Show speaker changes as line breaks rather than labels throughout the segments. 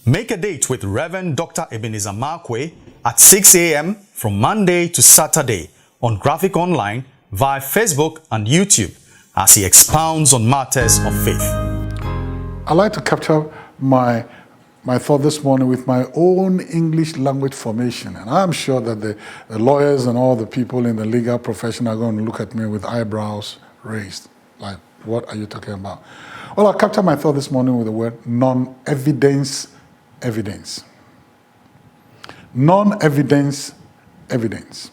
Make a date with Rev Dr Ebenezer Markwei at 6 a.m. from Monday to Saturday on Graphic Online via Facebook and YouTube as he expounds on matters of faith.
I'd like to capture my thought this morning with my own English language formation. And I'm sure that the lawyers and all the people in the legal profession are going to look at me with eyebrows raised. Like, what are you talking about? Well, I'll capture my thought this morning with the word non-evidence evidence. Non-evidence evidence.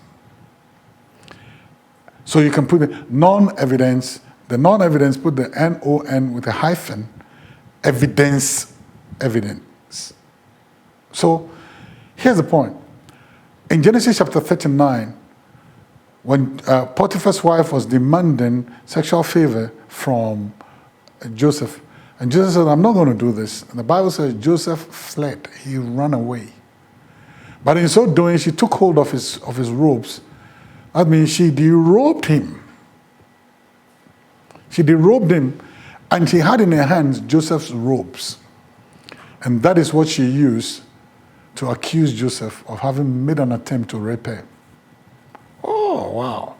So you can put the non-evidence, put the N-O-N with a hyphen, evidence. So here's the point. In Genesis chapter 39, when Potiphar's wife was demanding sexual favor from Joseph, and Joseph said, I'm not going to do this. And the Bible says Joseph fled. He ran away. But in so doing, she took hold of his robes. That means she derobed him. She derobed him, and she had in her hands Joseph's robes. And that is what she used to accuse Joseph of having made an attempt to rape her. Oh, wow.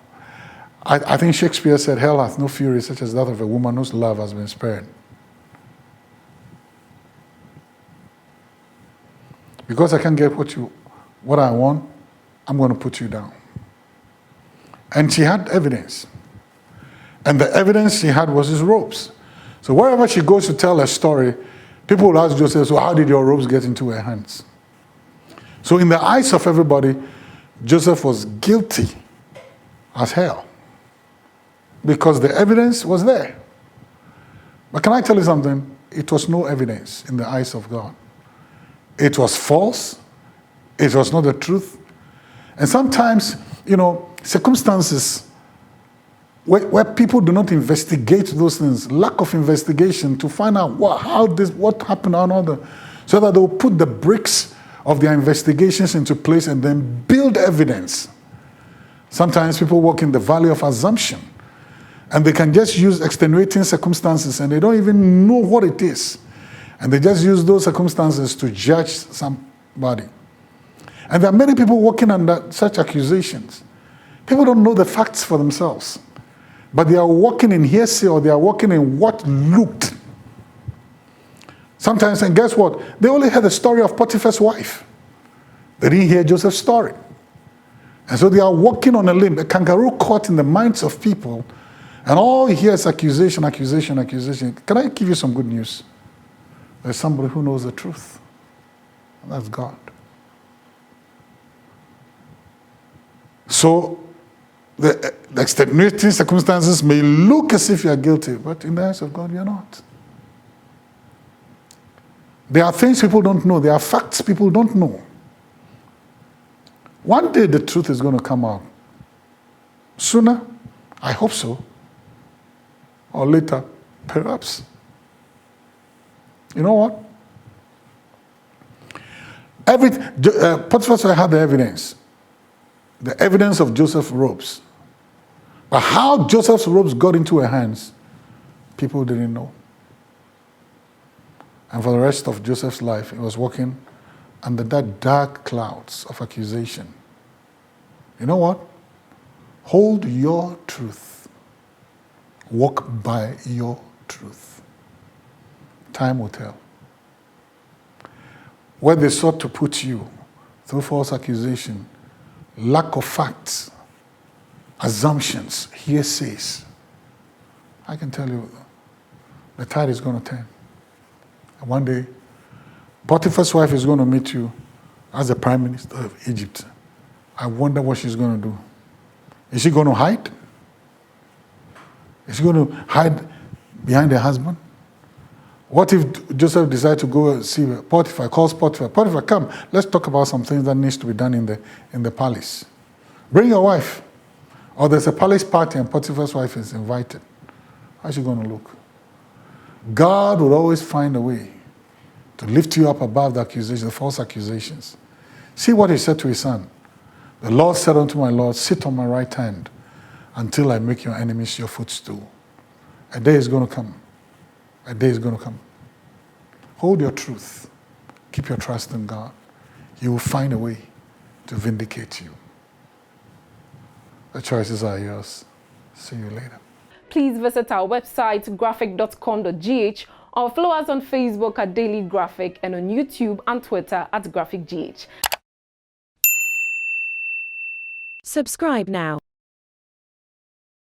I think Shakespeare said, hell hath no fury such as that of a woman whose love has been spared. Because I can't get what I want, I'm going to put you down. And she had evidence. And the evidence she had was his robes. So wherever she goes to tell a story, people will ask Joseph, so how did your robes get into her hands? So in the eyes of everybody, Joseph was guilty as hell. Because the evidence was there. But can I tell you something? It was no evidence in the eyes of God. It was false. It was not the truth. And sometimes, circumstances where people do not investigate those things, lack of investigation to find out what happened and all that, so that they will put the bricks of their investigations into place and then build evidence. Sometimes people walk in the valley of assumption, and they can just use extenuating circumstances and they don't even know what it is. And they just use those circumstances to judge somebody. And there are many people working under such accusations. People don't know the facts for themselves. But they are working in hearsay, or they are working in what looked. Sometimes, and guess what? They only heard the story of Potiphar's wife. They didn't hear Joseph's story. And so they are walking on a limb, a kangaroo court in the minds of people. And all you hear is accusation. Can I give you some good news? There's somebody who knows the truth. And that's God. So the extenuating circumstances may look as if you are guilty, but in the eyes of God, you're not. There are things people don't know. There are facts people don't know. One day the truth is going to come out. Sooner, I hope so. Or later, perhaps. You know what? Potiphar's wife had the evidence. The evidence of Joseph's robes. But how Joseph's robes got into her hands, people didn't know. And for the rest of Joseph's life, he was walking under that dark clouds of accusation. You know what? Hold your truth. Walk by your truth. Time will tell. Where they sought to put you through false accusation, lack of facts, assumptions, hearsays, I can tell you the tide is going to turn. And one day, Potiphar's wife is going to meet you as the Prime Minister of Egypt. I wonder what she's going to do. Is she going to hide? Is she going to hide behind her husband? What if Joseph decides to go see Potiphar, calls Potiphar, Potiphar, come, let's talk about some things that needs to be done in the palace. Bring your wife. Or there's a palace party and Potiphar's wife is invited. How's she going to look? God will always find a way to lift you up above the accusation, the false accusations. See what he said to his son. The Lord said unto my Lord, sit on my right hand until I make your enemies your footstool. A day is going to come. A day is going to come. Hold your truth. Keep your trust in God. He will find a way to vindicate you. The choices are yours. See you later.
Please visit our website, graphic.com.gh, or follow us on Facebook at Daily Graphic and on YouTube and Twitter at GraphicGH.
Subscribe now.